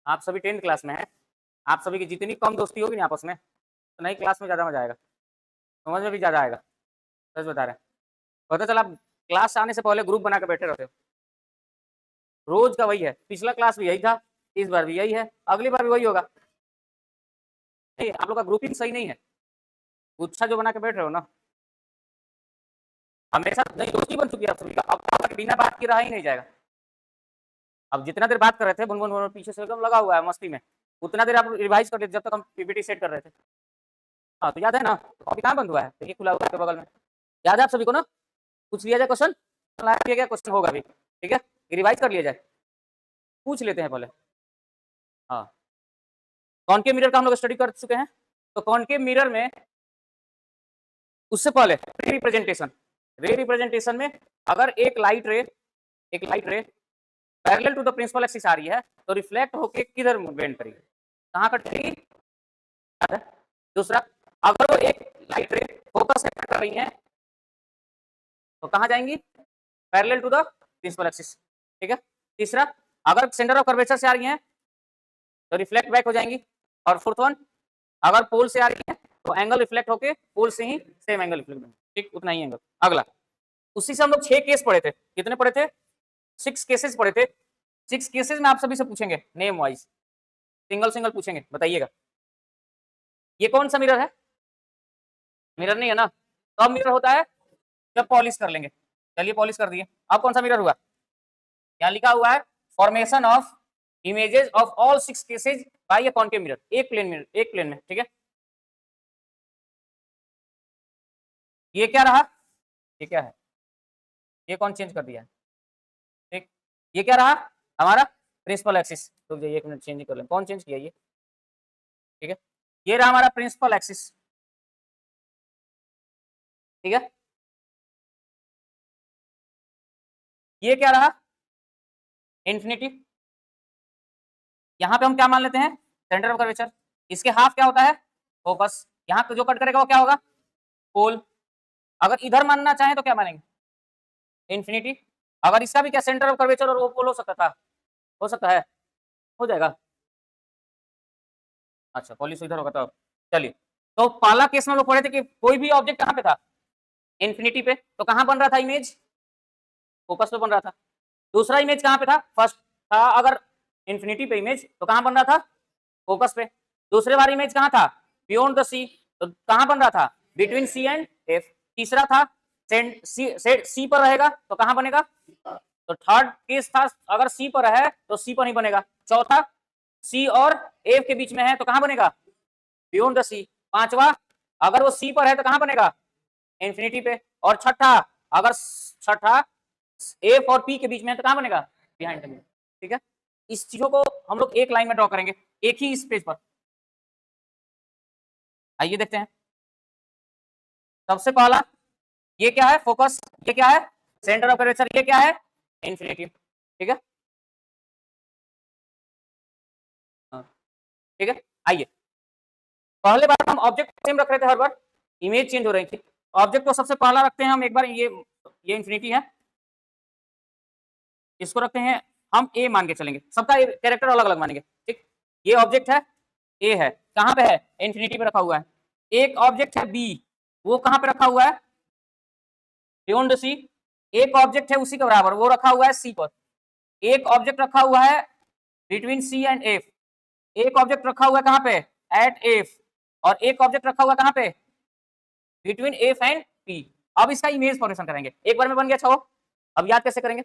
आप सभी 10th class में हैं, आप सभी की जितनी कम दोस्ती होगी ना आपस में, तो नई क्लास में ज़्यादा मज़ा आएगा, समझ में भी ज़्यादा आएगा, सच बता रहे हैं। पता चला आप क्लास आने से पहले ग्रुप बना के बैठे रहते हो, रोज़ का वही है, पिछला क्लास भी यही था, इस बार भी यही है, अगली बार भी वही होगा। नहीं, आप लोग का ग्रुपिंग सही नहीं है, गुच्छा जो बना के बैठ रहे हो ना, हमेशा नई दोस्ती बन चुकी है आप सभी का, अब बिना बात के रहा ही नहीं जाएगा। अब जितना देर बात कर रहे थे बुन पीछे से एकदम लगा हुआ है मस्ती में, उतना देर आप रिवाइज कर लेते जब तक हम पीपीटी सेट कर रहे थे। हाँ तो याद है ना, अभी कहाँ बंद हुआ है, देखिए खुला हुआ है बगल में, याद है आप सभी को ना, पूछ लिया जाए क्वेश्चन, किया गया क्वेश्चन होगा भी, ठीक है, रिवाइज कर लिया जाए, पूछ लेते हैं पहले। हाँ, कॉनकेव मिरर का हम लोग स्टडी कर चुके हैं, तो कॉनकेव मिरर में उससे पहले रे रिप्रेजेंटेशन में अगर एक light ray parallel to the principal axis आ रही है तो रिफ्लेक्ट होके किधर बेंड करेगी, कहाँ कटेगी। दूसरा, अगर वो एक लाइट रे फोकस से कर रही है तो कहाँ जाएंगी, parallel to the principal axis, ठीक है। तीसरा, अगर सेंटर ऑफ कर्वेचर से आ रही है तो रिफ्लेक्ट बैक हो जाएंगी। और फोर्थ वन, अगर पोल से आ रही है तो एंगल रिफ्लेक्ट होके पोल से ही सेम एंगल रिफ्लेक्ट, ठीक, उतना ही एंगल। अगला, उसी से हम लोग 6 केस पढ़े थे, कितने पढ़े थे, 6 केसेस पढ़े थे। 6 केसेस में आप सभी से पूछेंगे नेम वाइज, सिंगल पूछेंगे, बताइएगा ये कौन सा मिरर है, मिरर नहीं है ना, तो अब मिरर होता है जब पॉलिश कर लेंगे, चलिए पॉलिश कर दिए। अब कौन सा मिरर हुआ, यहाँ लिखा हुआ है formation of images of all 6 cases bye A concave mirror, एक प्लेन में, ठीक है। ये क्या रहा, ये क्या है, ये कौन चेंज कर दिया है, ठीक, ये क्या रहा हमारा प्रिंसिपल एक्सिस, रुक जाइए एक मिनट चेंज कर लें, कौन चेंज किया ये, ठीक है, ये रहा हमारा प्रिंसिपल एक्सिस, ठीक है। ये क्या रहा, इन्फिनिटी, यहाँ पे हम क्या मान लेते हैं, सेंटर ऑफ कर्वेचर, इसके हाफ क्या होता है, फोकस, यहाँ जो कट करेगा वो क्या होगा, पोल। अगर इधर मानना चाहे तो क्या मानेंगे, इन्फिनिटी। अगर इसका भी क्या सेंटर ऑफ कर्वेचर और वो पोल हो सकता था, हो सकता है, हो जाएगा। अच्छा पॉलिश इधर होगा तो चलिए, तो पहला केस में लोग पढ़े थे कि कोई भी ऑब्जेक्ट कहाँ पे था, इन्फिनिटी पे, तो कहाँ बन रहा था इमेज, फोकस पे बन रहा था। दूसरा इमेज कहाँ पे था, फर्स्ट था अगर इन्फिनिटी पे इमेज तो कहाँ बन रहा था, फोकस पे। दूसरे बार इमेज कहाँ था, बियॉन्ड द सी, तो कहाँ बन रहा था, बिटवीन सी एंड एफ। तीसरा था सी पर रहेगा तो कहाँ बनेगा, तो थर्ड केस था अगर सी पर है तो सी पर नहीं बनेगा। चौथा, सी और एफ के बीच में है तो कहाँ बनेगा, बियॉन्ड द सी। पांचवा, अगर वो सी पर है तो कहाँ बनेगा, इन्फिनिटी पे। और छठा, अगर छठा एफ और पी के बीच में है तो कहाँ बनेगा, बिहाइंड द मिरर, ठीक है। इस चीजों को हम लोग एक लाइन में ड्रॉ करेंगे, एक ही इस पेज पर। आइए देखते हैं, सबसे पहला ये क्या है, फोकस, ये क्या है, सेंटर ऑफ कर्वेचर, ये क्या है, इन्फिनिटी, ठीक है। ठीक है, आइए पहले बार हम ऑब्जेक्ट सेम रख रहे थे, हर बार इमेज चेंज हो रही थी। ऑब्जेक्ट को सबसे पहला रखते हैं हम एक बार, ये इन्फिनिटी है, इसको रखते हैं हम ए मान के चलेंगे, सबका कैरेक्टर अलग अलग मानेंगे, ठीक। ये ऑब्जेक्ट है, ए है, कहाँ पे है, इन्फिनिटी पे रखा हुआ है। एक ऑब्जेक्ट है बी, वो कहाँ पे रखा हुआ है, बियॉन्ड सी। एक ऑब्जेक्ट है उसी के बराबर, वो रखा हुआ है सी पर। एक ऑब्जेक्ट रखा हुआ है बिटवीन सी एंड एफ, एक ऑब्जेक्ट रखा हुआ है कहाँ पे, एट एफ, और एक ऑब्जेक्ट रखा हुआ कहाँ पे, बिटवीन एफ एंड पी। अब इसका इमेज फॉर्मेशन करेंगे, एक बार में बन गया। अच्छा, अब याद कैसे करेंगे,